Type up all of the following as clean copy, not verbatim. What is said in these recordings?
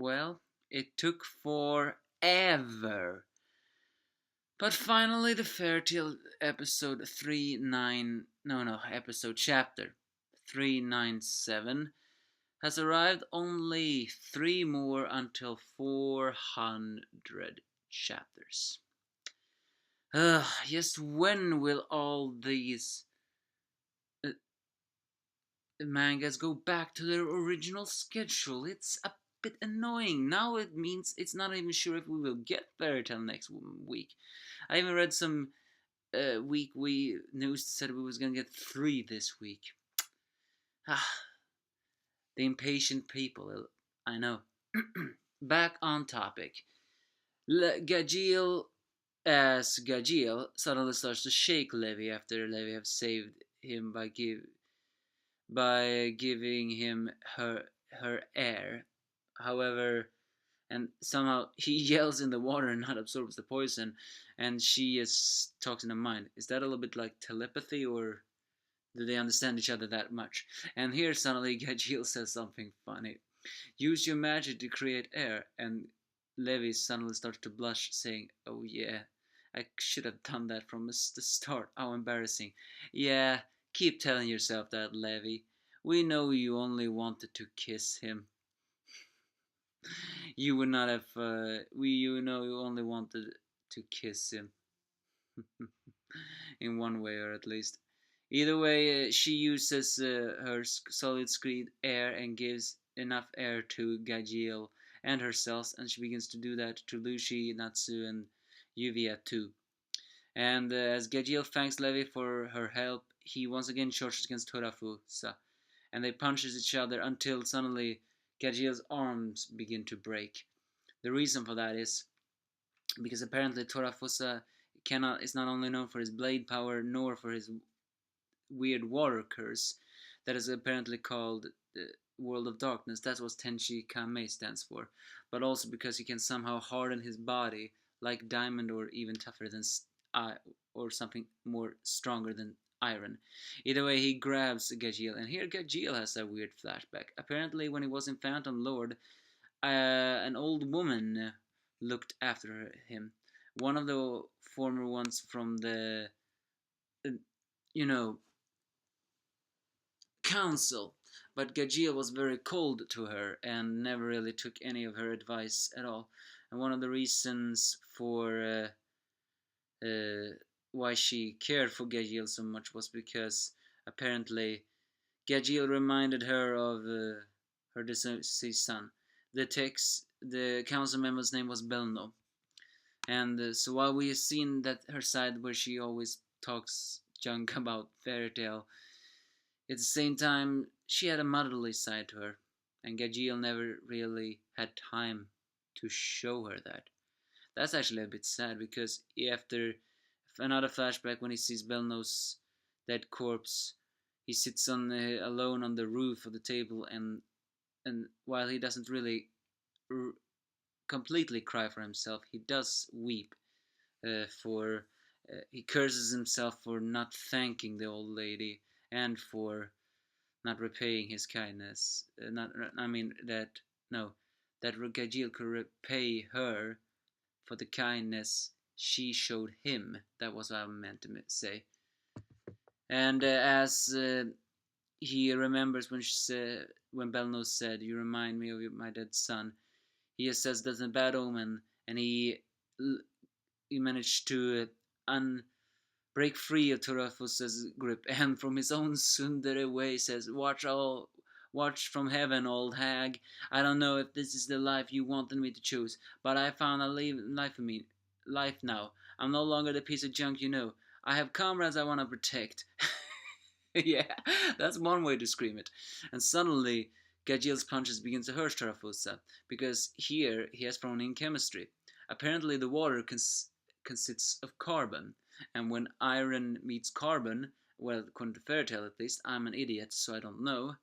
Well, it took forever. But finally, the fairy tale episode 39, no, episode chapter 397 has arrived. Only three more until 400 chapters. Just when will all these uh, mangas go back to their original schedule? It's a bit annoying. Now it means it's not even sure if we will get Fairy Tail next week. I even read some week we news that said we was gonna get 3 this week. Ah, the impatient people. I know. Back on topic. Gajeel, as Gajeel suddenly starts to shake Levy after Levy have saved him by giving him her air. However, and somehow he yells in the water and not absorbs the poison, and she is talks in her mind. Is that a little bit like telepathy, or do they understand each other that much? And here suddenly Gajeel says something funny. Use your magic to create air, and Levy suddenly starts to blush, saying, "Oh yeah, I should have done that from the start. How embarrassing." Yeah, keep telling yourself that, Levy. We know you only wanted to kiss him. You would not have. You know you only wanted to kiss him, in one way or at least. Either way, she uses her solid screed air and gives enough air to Gajeel and her cells, and she begins to do that to Lucy, Natsu, and Yuvia too. And as Gajeel thanks Levy for her help, he once again charges against Torafusa, and they punches each other until suddenly Gajeel's arms begin to break. The reason for that is because apparently Torafusa is not only known for his blade power nor for his weird water curse that is apparently called the World of Darkness. That's what Tenchi Kame stands for. But also because he can somehow harden his body like diamond, or even tougher than or something more stronger than iron. Either way, he grabs Gajeel, and here Gajeel has a weird flashback. Apparently, when he was in Phantom Lord, an old woman looked after him. One of the former ones from the, uh, you know, council. But Gajeel was very cold to her and never really took any of her advice at all. And one of the reasons for uh, why she cared for Gajeel so much was because apparently Gajeel reminded her of her deceased son. The council member's name was Belno. And so while we have seen that her side where she always talks junk about fairy tale, at the same time she had a motherly side to her, and Gajeel never really had time to show her that. That's actually a bit sad because after another flashback when he sees Belno's dead corpse, he sits on alone on the roof of the table, and while he doesn't really r- completely cry for himself, he does weep for he curses himself for not thanking the old lady and for not repaying his kindness. Not, I mean that no, that Gajeel could repay her for the kindness she showed him. That was what I meant to say. And as he remembers when she said, when Belno said, "You remind me of my dead son," he says that's a bad omen, and he managed to break free of Torafusa's grip, and from his own tsundere way says, Watch from heaven, old hag. I don't know if this is the life you wanted me to choose, but I found a life now. I'm no longer the piece of junk you know. I have comrades I want to protect." Yeah, that's one way to scream it. And suddenly, Gajeel's punches begin to hurt Tarafusa, because here he has thrown in chemistry. Apparently, the water consists of carbon, and when iron meets carbon, well, according to fairy tale at least, I'm an idiot, so I don't know,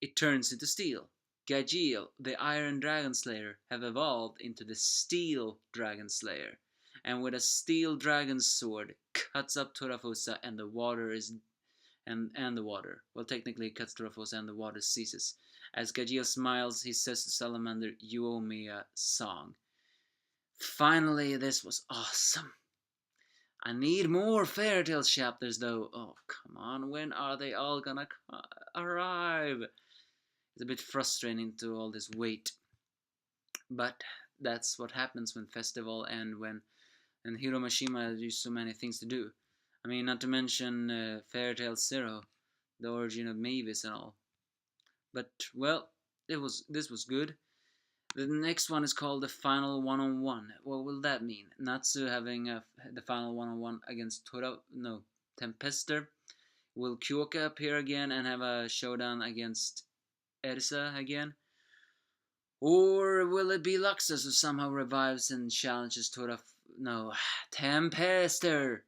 it turns into steel. Gajeel, the Iron Dragon Slayer, have evolved into the Steel Dragon Slayer, and with a steel dragon sword, cuts up Torafusa, and the water is and the water. Well, technically, it cuts Torafusa, and the water ceases. As Gajeel smiles, he says to Salamander, "You owe me a song." Finally, this was awesome. I need more fairy tale chapters though. Oh, come on, when are they all gonna arrive? It's a bit frustrating to all this wait. But that's what happens when festival and Hiromashima has so many things to do. I mean, not to mention Fairy Tale Zero, the origin of Mavis and all. But well, this was good. The next one is called the Final One-on-One. What will that mean? Natsu having the final one-on-one against Tempester. Will Kyoka appear again and have a showdown against Erisa again? Or will it be Luxus who somehow revives and challenges Tempester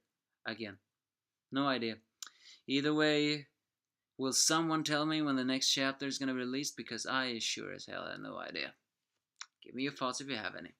again? No idea. Either way, will someone tell me when the next chapter is gonna be released? Because I sure as hell have no idea. Give me your thoughts if you have any.